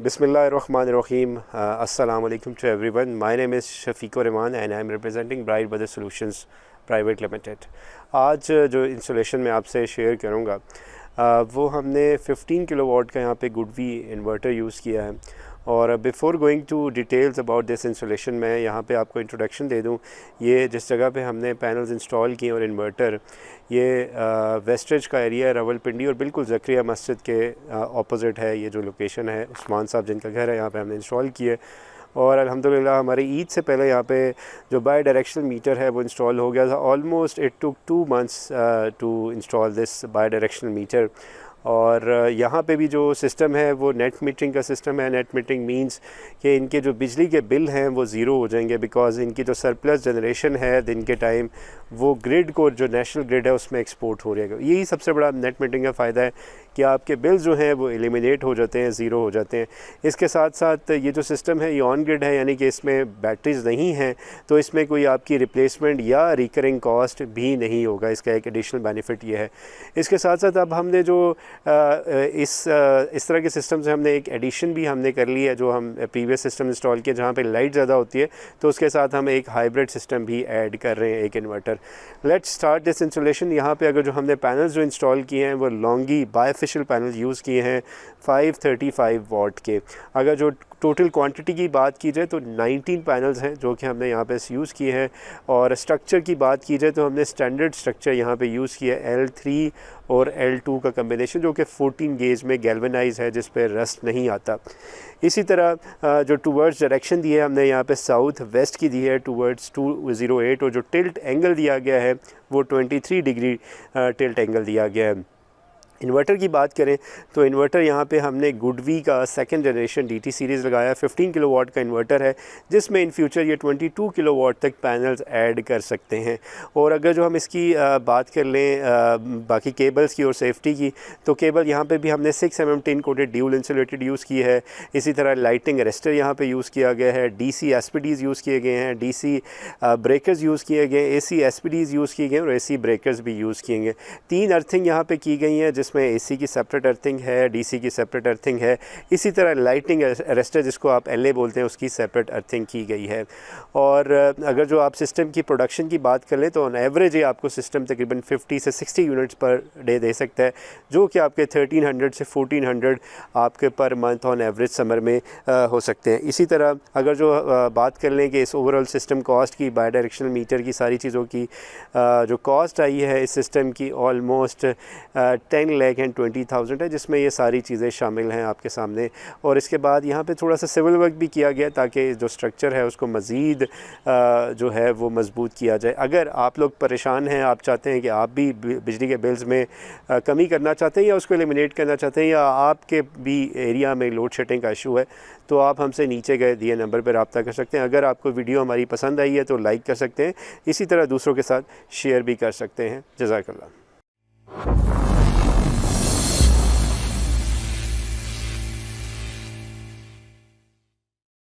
Bismillahirrahmanirrahim. Assalamu alaikum to everyone. My name is Shafiqur Rahman and I am representing Brightbrothers Solutions Private Limited. आज जो installation मैं आपसे share करूँगा वो हमने 15 किलोवाट का यहाँ पे गुडवी इन्वर्टर यूज़ किया है। और before going to details about this installation मैं यहाँ पे आपको इंट्रोडक्शन दे दूँ। ये जिस जगह पे हमने पैनल्स इंस्टॉल किए और इन्वर्टर, ये वेस्टरिज का एरिया है, रावलपिंडी, और बिल्कुल ज़करिया मस्जिद के ऑपोजिट है। ये जो लोकेशन है, उस्मान साहब जिनका घर है, यहाँ पे हमने इंस्टॉल किए। और अल्हम्दुलिल्लाह हमारे ईद से पहले यहाँ पे जो बाई डायरेक्शनल मीटर है वो इंस्टॉल हो गया था। Almost it took 2 months to install this bidirectional meter. और यहाँ पे भी जो सिस्टम है वो नेट मीटरिंग का सिस्टम है। नेट मीटरिंग मींस कि इनके जो बिजली के बिल हैं वो ज़ीरो हो जाएंगे, बिकॉज़ इनकी जो सरप्लस जनरेशन है दिन के टाइम वो ग्रिड को, जो नेशनल ग्रिड है, उसमें एक्सपोर्ट हो रहेगा। यही सबसे बड़ा नेट मीटरिंग का फ़ायदा है कि आपके बिल्स जो हैं वो एलिमिनेट हो जाते हैं, ज़ीरो हो जाते हैं। इसके साथ साथ ये जो सिस्टम है ये ऑन ग्रिड है, यानी कि इसमें बैटरीज़ नहीं हैं, तो इसमें कोई आपकी रिप्लेसमेंट या रिकरिंग कॉस्ट भी नहीं होगा। इसका एक एडिशनल बेनिफिट ये है। इसके साथ साथ अब हमने जो इस तरह के सिस्टम से हमने एक एडिशन भी हमने कर ली है, जो हम प्रीवियस सिस्टम इंस्टॉल किए जहाँ पे लाइट ज़्यादा होती है, तो उसके साथ हम एक हाइब्रिड सिस्टम भी ऐड कर रहे हैं, एक inverter. Let's start this installation. यहाँ पे अगर जो हमने पैनल्स जो इंस्टॉल किए हैं वो लॉन्गी बायफेशियल पैनल यूज़ किए हैं 535 वाट के। अगर जो टोटल क्वांटिटी की बात की जाए तो 19 पैनल्स हैं जो कि हमने यहाँ पे यूज़ किए हैं। और स्ट्रक्चर की बात की जाए तो हमने स्टैंडर्ड स्ट्रक्चर यहाँ पे यूज़ किया है, L3 और L2 का कम्बिनेशन, जो कि 14 गेज में गैल्वेनाइज है, जिस पे रस्ट नहीं आता। इसी तरह जो टूवर्ड्स डायरेक्शन दी है हमने यहाँ पे साउथ वेस्ट की दी है टूवर्ड्स 208, और जो टिल्ट एंगल दिया गया है वो 23 डिग्री टिल्ट एंगल दिया गया है। इन्वर्टर की बात करें तो इन्वर्टर यहाँ पे हमने गुडवी का सेकंड जनरेशन DT सीरीज़ लगाया। 15 किलोवाट का इन्वर्टर है, जिसमें इन फ्यूचर ये 22 किलोवाट तक पैनल्स ऐड कर सकते हैं। और अगर जो हम इसकी बात कर लें बाकी केबल्स की और सेफ्टी की, तो केबल यहाँ पे भी हमने 6 mm tin coated dual insulated use की है। इसी तरह लाइटिंग अरेस्टर यहाँ पे यूज़ किया गया है, DC SPDs यूज़ किए गए हैं, DC ब्रेकर्स यूज़ किए गए, AC SPDs यूज़ किए गए और AC ब्रेकर्स भी यूज़ किए गए। 3 अर्थिंग यहाँ पे की गई हैं, जिसमें AC की सेपरेट अर्थिंग है, DC की सेपरेट अर्थिंग है। इसी तरह लाइटिंग अरेस्टर, जिसको आप LA बोलते हैं, उसकी सेपरेट अर्थिंग की गई है। और अगर जो आप सिस्टम की प्रोडक्शन की बात कर लें तो ऑन एवरेज ये आपको सिस्टम तकरीबन 50 से 60 यूनिट्स पर डे दे सकता है, जो कि आपके 1300 से 1400 आपके per month on average summer में हो सकते हैं। इसी तरह अगर जो बात कर लें कि इस ओवरऑल सिस्टम कॉस्ट की, बाई डायरेक्शनल मीटर की, सारी चीज़ों की जो कॉस्ट आई है इस सिस्टम की, ऑलमोस्ट 10,20,000 है, जिसमें ये सारी चीज़ें शामिल हैं आपके सामने। और इसके बाद यहाँ पे थोड़ा सा सिविल वर्क भी किया गया ताकि जो स्ट्रक्चर है उसको मज़ीद जो है वो मज़बूत किया जाए। अगर आप लोग परेशान हैं, आप चाहते हैं कि आप भी बिजली के बिल्स में कमी करना चाहते हैं या उसको एलिमिनेट करना चाहते हैं, या आपके भी एरिया में लोड शेडिंग का इशू है, तो आप हमसे नीचे गए दिए नंबर पर रब्ता कर सकते हैं। अगर आपको वीडियो हमारी पसंद आई है तो लाइक कर सकते हैं, इसी तरह दूसरों के साथ शेयर भी कर सकते हैं। जज़ाकल्लाह।